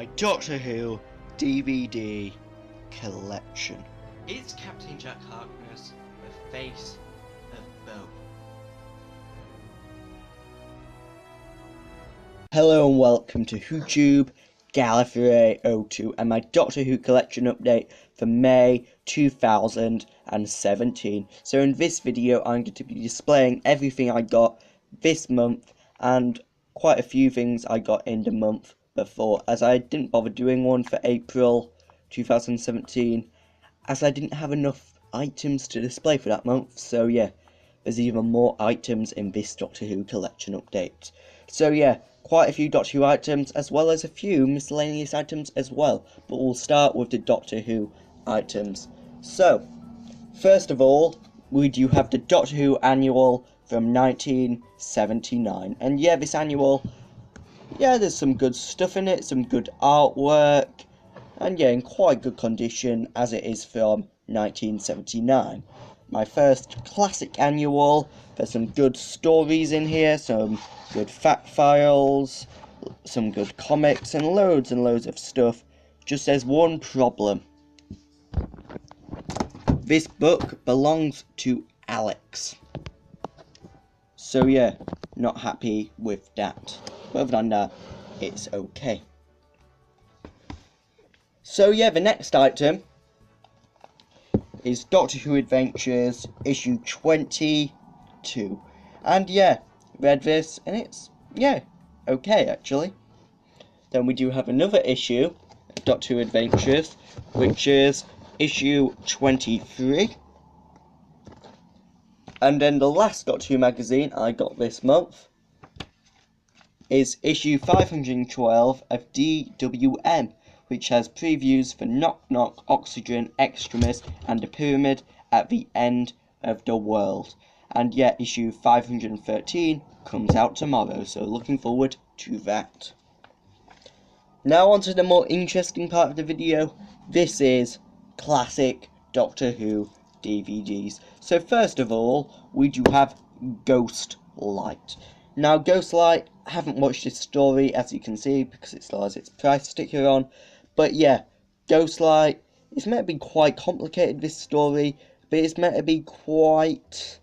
my Doctor Who DVD collection. Is Captain Jack Harkness the face of both? Hello and welcome to YouTube Gallifrey02 and my Doctor Who collection update for May 2017. So in this video I'm going to be displaying everything I got this month and quite a few things I got in the month before, as I didn't bother doing one for April 2017 as I didn't have enough items to display for that month. So yeah, there's even more items in this Doctor Who collection update. So yeah, quite a few Doctor Who items as well as a few miscellaneous items as well, but we'll start with the Doctor Who items. So first of all, we do have the Doctor Who annual from 1979, and yeah, this annual, yeah, there's some good stuff in it, some good artwork, and yeah, in quite good condition as it is from 1979. My first classic annual, there's some good stories in here, some good fact files, some good comics, and loads of stuff. Just there's one problem. This book belongs to Alex. So yeah, not happy with that. But other than that, it's okay. So yeah, the next item is Doctor Who Adventures issue 22. And yeah, read this and it's, yeah, okay actually. Then we do have another issue of Doctor Who Adventures, which is issue 23. And then the last Doctor Who magazine I got this month is issue 512 of DWM, which has previews for Knock Knock, Oxygen, Extremis, and the Pyramid at the End of the World. And yet, issue 513 comes out tomorrow, so looking forward to that. Now on to the more interesting part of the video. This is classic Doctor Who DVDs. So first of all, we do have Ghost Light. Now Ghost Light, I haven't watched this story as you can see because it still has its price sticker on. But yeah, Ghost Light, it's meant to be quite complicated, this story, but it's meant to be quite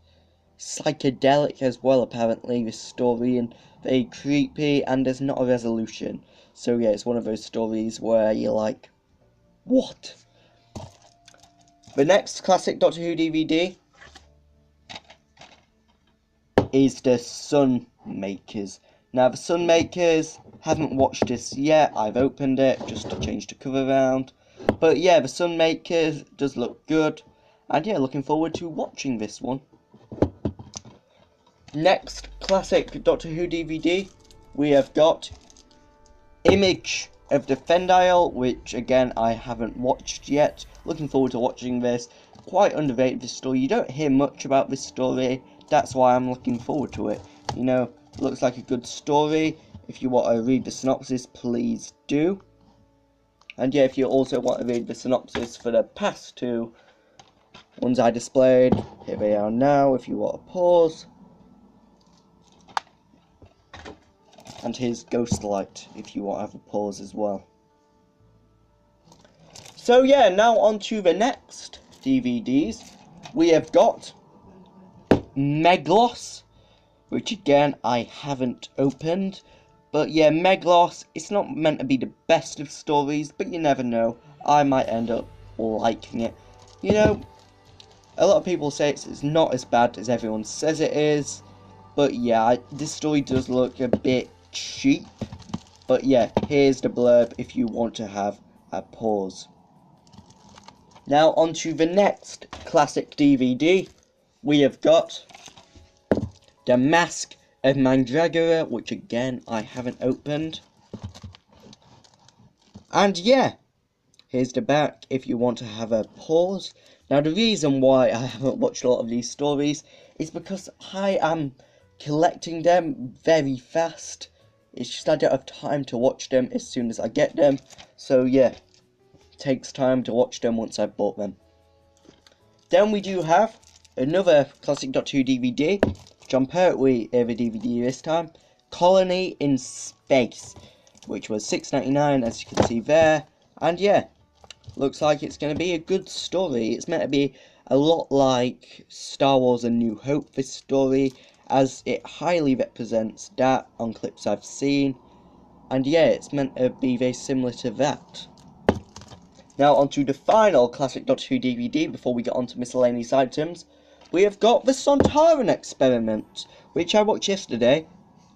psychedelic as well apparently, this story, and very creepy, and there's not a resolution. So yeah, it's one of those stories where you're like, what? The next classic Doctor Who DVD is the Sunmakers. Now the Sunmakers, haven't watched this yet, I've opened it just to change the cover around. But yeah, the Sunmakers does look good, and yeah, looking forward to watching this one. Next classic Doctor Who DVD, we have got Image of the Fendile, which again I haven't watched yet. Looking forward to watching this. Quite underrated, this story. You don't hear much about this story, that's why I'm looking forward to it. You know, looks like a good story. If you want to read the synopsis, please do. And yeah, if you also want to read the synopsis for the past two ones I displayed, here they are now if you want to pause. And here's Ghost Light if you want to have a pause as well. So yeah, now on to the next DVDs. We have got Meglos, which again I haven't opened. But yeah, Meglos, it's not meant to be the best of stories, but you never know, I might end up liking it. You know, a lot of people say it's not as bad as everyone says it is, but yeah, this story does look a bit cheap. But yeah, here's the blurb if you want to have a pause. Now on to the next classic DVD. We have got The Mask of Mandragora, which again I haven't opened. And yeah, here's the back if you want to have a pause. Now the reason why I haven't watched a lot of these stories is because I am collecting them very fast. It's just I don't have time to watch them as soon as I get them. So yeah, it takes time to watch them once I've bought them. Then we do have another classic Doctor Who DVD, John Pertwee era DVD this time, Colony in Space. which was $6.99, as you can see there. And yeah, looks like it's going to be a good story. It's meant to be a lot like Star Wars A New Hope, this story, as it highly represents that on clips I've seen. And yeah, it's meant to be very similar to that. Now onto the final classic Doctor Who DVD before we get on to miscellaneous items. We have got the Sontaran Experiment, which I watched yesterday,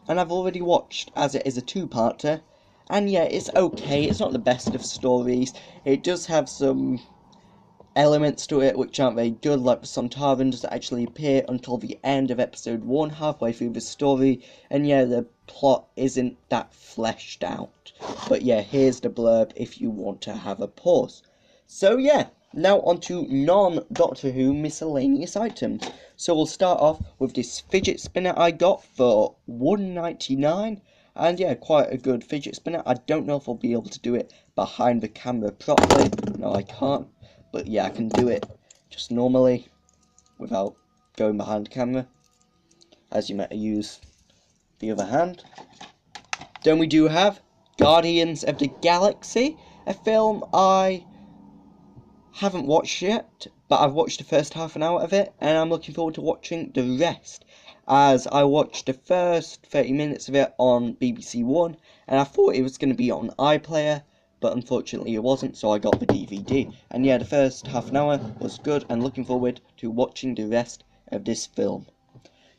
and I've already watched as it is a two-parter. And yeah, it's okay, it's not the best of stories. It does have some elements to it which aren't very good, like the Sontaran doesn't actually appear until the end of episode 1, halfway through the story, and yeah, the plot isn't that fleshed out. But yeah, here's the blurb if you want to have a pause. So yeah, now on to non-Doctor Who miscellaneous items. So we'll start off with this fidget spinner I got for $1.99. And yeah, quite a good fidget spinner. I don't know if I'll be able to do it behind the camera properly. No, I can't. But yeah, I can do it just normally without going behind the camera, as you might use the other hand. Then we do have Guardians of the Galaxy, a film I haven't watched yet, but I've watched the first half an hour of it, and I'm looking forward to watching the rest, as I watched the first 30 minutes of it on BBC One, and I thought it was going to be on iPlayer, but unfortunately it wasn't, so I got the DVD. And yeah, the first half an hour was good, and looking forward to watching the rest of this film.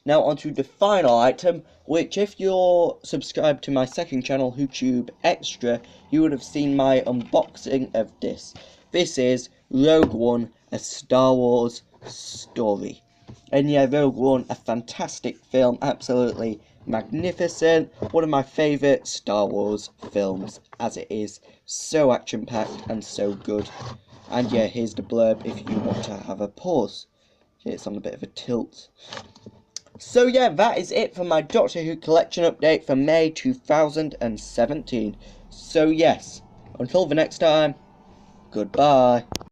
Now onto the final item, which if you're subscribed to my second channel, YouTube Extra, you would have seen my unboxing of this. This is Rogue One, a Star Wars story. And yeah, Rogue One, a fantastic film, absolutely magnificent. One of my favourite Star Wars films, as it is so action-packed and so good. And yeah, here's the blurb if you want to have a pause. It's on a bit of a tilt. So yeah, that is it for my Doctor Who collection update for May 2017. So yes, until the next time, goodbye.